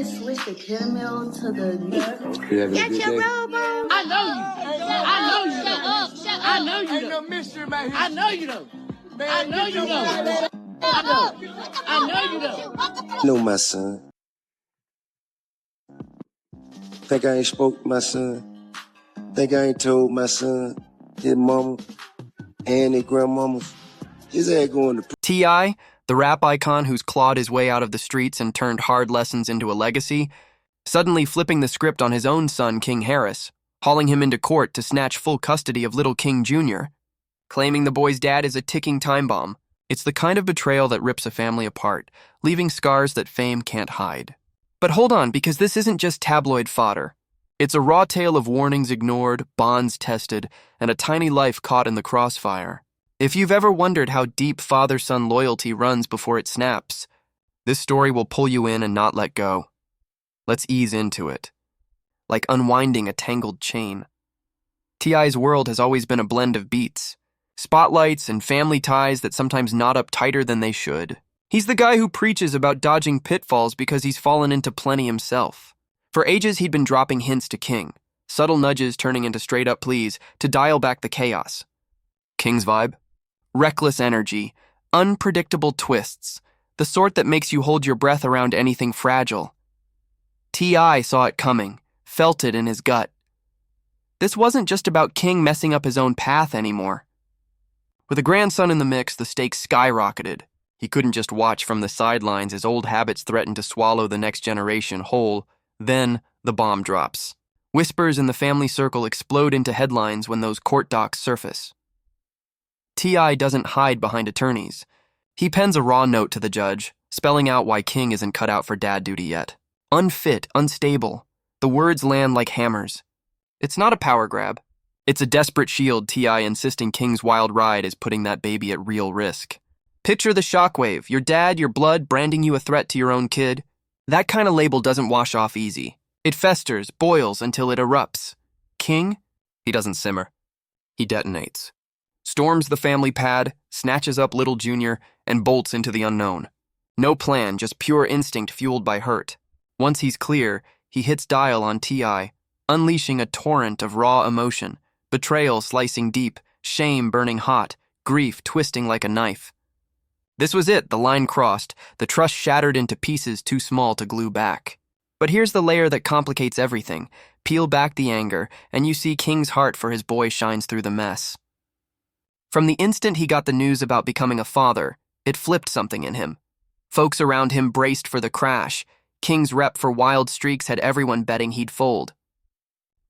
Switch the caramel to the Get your robe on. I know you. I know you. Shut up. Shut up. I know you. Ain't no mystery, man. I know you know. I know you know. I know you know. Know my son. Think I ain't spoke to my son. Think I ain't told my son, his mama, and his grandmama. His ass going to T.I., the rap icon who's clawed his way out of the streets and turned hard lessons into a legacy, suddenly flipping the script on his own son, King Harris, hauling him into court to snatch full custody of little King Jr., claiming the boy's dad is a ticking time bomb. It's the kind of betrayal that rips a family apart, leaving scars that fame can't hide. But hold on, because this isn't just tabloid fodder. It's a raw tale of warnings ignored, bonds tested, and a tiny life caught in the crossfire. If you've ever wondered how deep father-son loyalty runs before it snaps, this story will pull you in and not let go. Let's ease into it, like unwinding a tangled chain. T.I.'s world has always been a blend of beats, spotlights, and family ties that sometimes knot up tighter than they should. He's the guy who preaches about dodging pitfalls because he's fallen into plenty himself. For ages, he'd been dropping hints to King, subtle nudges turning into straight-up pleas to dial back the chaos. King's vibe? Reckless energy, unpredictable twists, the sort that makes you hold your breath around anything fragile. T.I. saw it coming, felt it in his gut. This wasn't just about King messing up his own path anymore. With a grandson in the mix, the stakes skyrocketed. He couldn't just watch from the sidelines as old habits threatened to swallow the next generation whole. Then, the bomb drops. Whispers in the family circle explode into headlines when those court docs surface. T.I. doesn't hide behind attorneys. He pens a raw note to the judge, spelling out why King isn't cut out for dad duty yet. Unfit, unstable. The words land like hammers. It's not a power grab. It's a desperate shield, T.I. insisting King's wild ride is putting that baby at real risk. Picture the shockwave, your dad, your blood, branding you a threat to your own kid. That kind of label doesn't wash off easy. It festers, boils until it erupts. King? He doesn't simmer. He detonates. Storms the family pad, snatches up little Junior, and bolts into the unknown. No plan, just pure instinct fueled by hurt. Once he's clear, he hits dial on T.I., unleashing a torrent of raw emotion, betrayal slicing deep, shame burning hot, grief twisting like a knife. This was it, the line crossed, the trust shattered into pieces too small to glue back. But here's the layer that complicates everything. Peel back the anger, and you see King's heart for his boy shines through the mess. From the instant he got the news about becoming a father, it flipped something in him. Folks around him braced for the crash. King's rep for wild streaks had everyone betting he'd fold.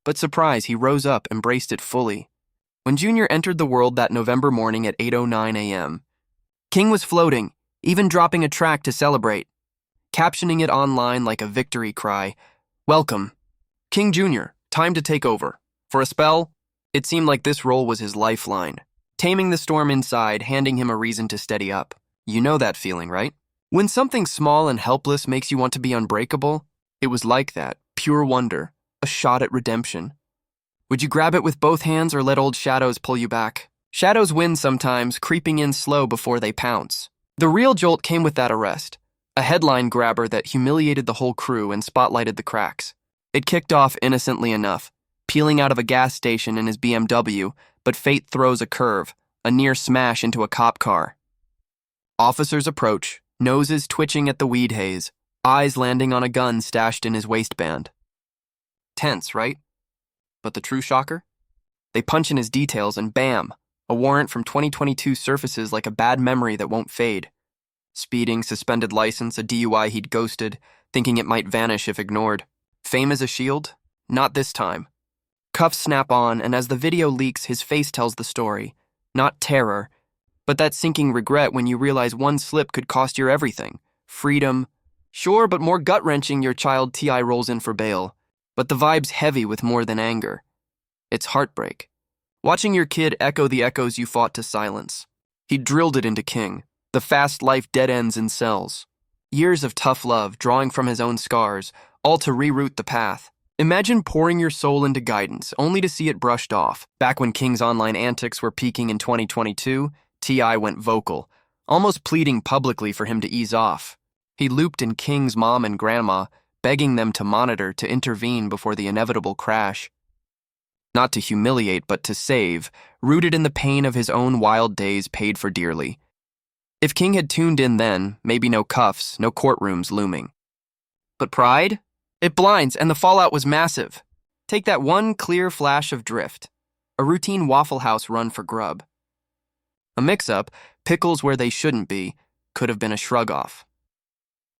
But surprise, he rose up, embraced it fully. When Junior entered the world that November morning at 8:09 a.m., King was floating, even dropping a track to celebrate, captioning it online like a victory cry. Welcome, King Jr., time to take over. For a spell, it seemed like this role was his lifeline. Taming the storm inside, handing him a reason to steady up. You know that feeling, right? When something small and helpless makes you want to be unbreakable, it was like that, pure wonder, a shot at redemption. Would you grab it with both hands or let old shadows pull you back? Shadows win sometimes, creeping in slow before they pounce. The real jolt came with that arrest, a headline grabber that humiliated the whole crew and spotlighted the cracks. It kicked off innocently enough, peeling out of a gas station in his BMW, but fate throws a curve, a near smash into a cop car. Officers approach, noses twitching at the weed haze, eyes landing on a gun stashed in his waistband. Tense, right? But the true shocker? They punch in his details and bam, a warrant from 2022 surfaces like a bad memory that won't fade. Speeding, suspended license, a DUI he'd ghosted, thinking it might vanish if ignored. Fame as a shield? Not this time. Cuffs snap on, and as the video leaks, his face tells the story. Not terror, but that sinking regret when you realize one slip could cost your everything. Freedom. Sure, but more gut-wrenching your child T.I. rolls in for bail. But the vibe's heavy with more than anger. It's heartbreak. Watching your kid echo the echoes you fought to silence. He drilled it into King. The fast life dead ends in cells. Years of tough love, drawing from his own scars, all to reroute the path. Imagine pouring your soul into guidance, only to see it brushed off. Back when King's online antics were peaking in 2022, T.I. went vocal, almost pleading publicly for him to ease off. He looped in King's mom and grandma, begging them to monitor, to intervene before the inevitable crash. Not to humiliate, but to save, rooted in the pain of his own wild days paid for dearly. If King had tuned in then, maybe no cuffs, no courtrooms looming. But pride? It blinds, and the fallout was massive. Take that one clear flash of drift. A routine Waffle House run for grub. A mix-up, pickles where they shouldn't be, could have been a shrug-off.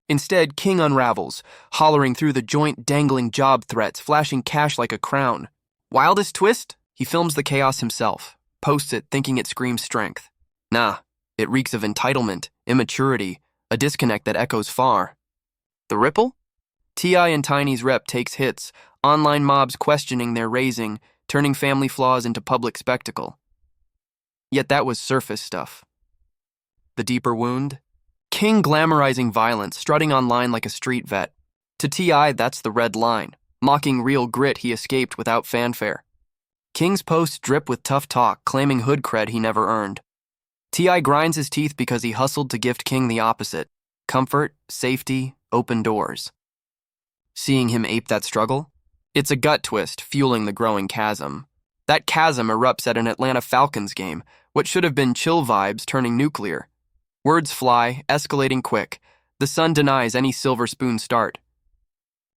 Instead, King unravels, hollering through the joint, dangling job threats, flashing cash like a crown. Wildest twist? He films the chaos himself, posts it thinking it screams strength. Nah, it reeks of entitlement, immaturity, a disconnect that echoes far. The ripple? T.I. and Tiny's rep takes hits, online mobs questioning their raising, turning family flaws into public spectacle. Yet that was surface stuff. The deeper wound? King glamorizing violence, strutting online like a street vet. To T.I., that's the red line, mocking real grit he escaped without fanfare. King's posts drip with tough talk, claiming hood cred he never earned. T.I. grinds his teeth because he hustled to gift King the opposite: comfort, safety, open doors. Seeing him ape that struggle? It's a gut twist, fueling the growing chasm. That chasm erupts at an Atlanta Falcons game, what should have been chill vibes turning nuclear. Words fly, escalating quick. The sun denies any silver spoon start.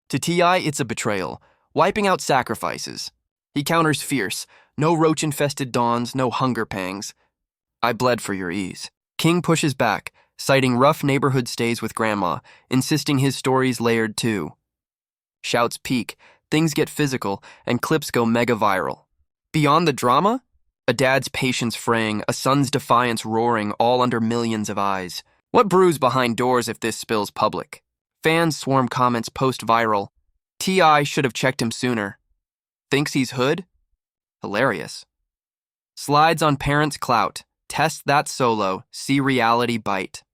To T.I., it's a betrayal, wiping out sacrifices. He counters fierce, no roach-infested dawns, no hunger pangs. I bled for your ease. King pushes back, citing rough neighborhood stays with grandma, insisting his story's layered too. Shouts peak, things get physical, and clips go mega viral. Beyond the drama? A dad's patience fraying, a son's defiance roaring, all under millions of eyes. What brews behind doors if this spills public? Fans swarm comments post-viral. T.I. should have checked him sooner. Thinks he's hood? Hilarious. Slides on parents' clout. Test that solo, see reality bite.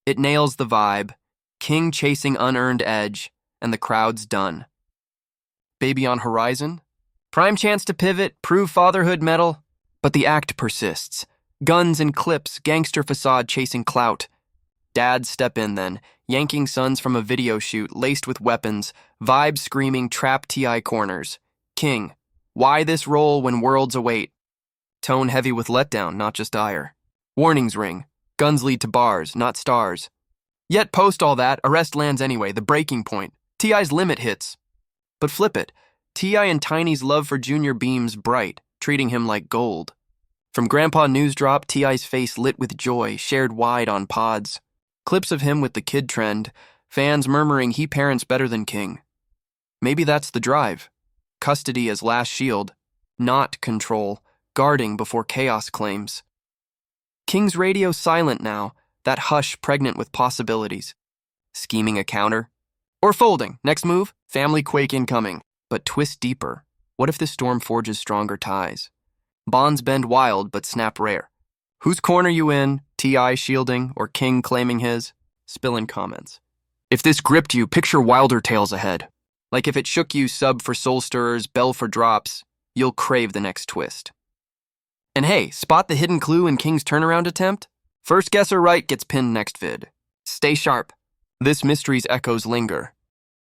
It nails the vibe. King chasing unearned edge, and the crowd's done. Baby on horizon? Prime chance to pivot, prove fatherhood medal. But the act persists. Guns and clips, gangster facade chasing clout. Dads step in then, yanking sons from a video shoot laced with weapons, vibes screaming trap T.I. corners. King, why this role when worlds await? Tone heavy with letdown, not just ire. Warnings ring. Guns lead to bars, not stars. Yet post all that, arrest lands anyway, the breaking point. T.I.'s limit hits. But flip it. T.I. and Tiny's love for Junior beams bright, treating him like gold. From Grandpa News Drop, T.I.'s face lit with joy, shared wide on pods. Clips of him with the kid trend, fans murmuring he parents better than King. Maybe that's the drive. Custody as last shield, not control, guarding before chaos claims. King's radio silent now, that hush pregnant with possibilities. Scheming a counter? Or folding, next move, family quake incoming. But twist deeper. What if this storm forges stronger ties? Bonds bend wild, but snap rare. Whose corner you in, T.I. shielding, or King claiming his? Spill in comments. If this gripped you, picture wilder tales ahead. Like if it shook you, sub for soul stirrers, bell for drops, you'll crave the next twist. And hey, spot the hidden clue in King's turnaround attempt? First guesser right gets pinned next vid. Stay sharp. This mystery's echoes linger.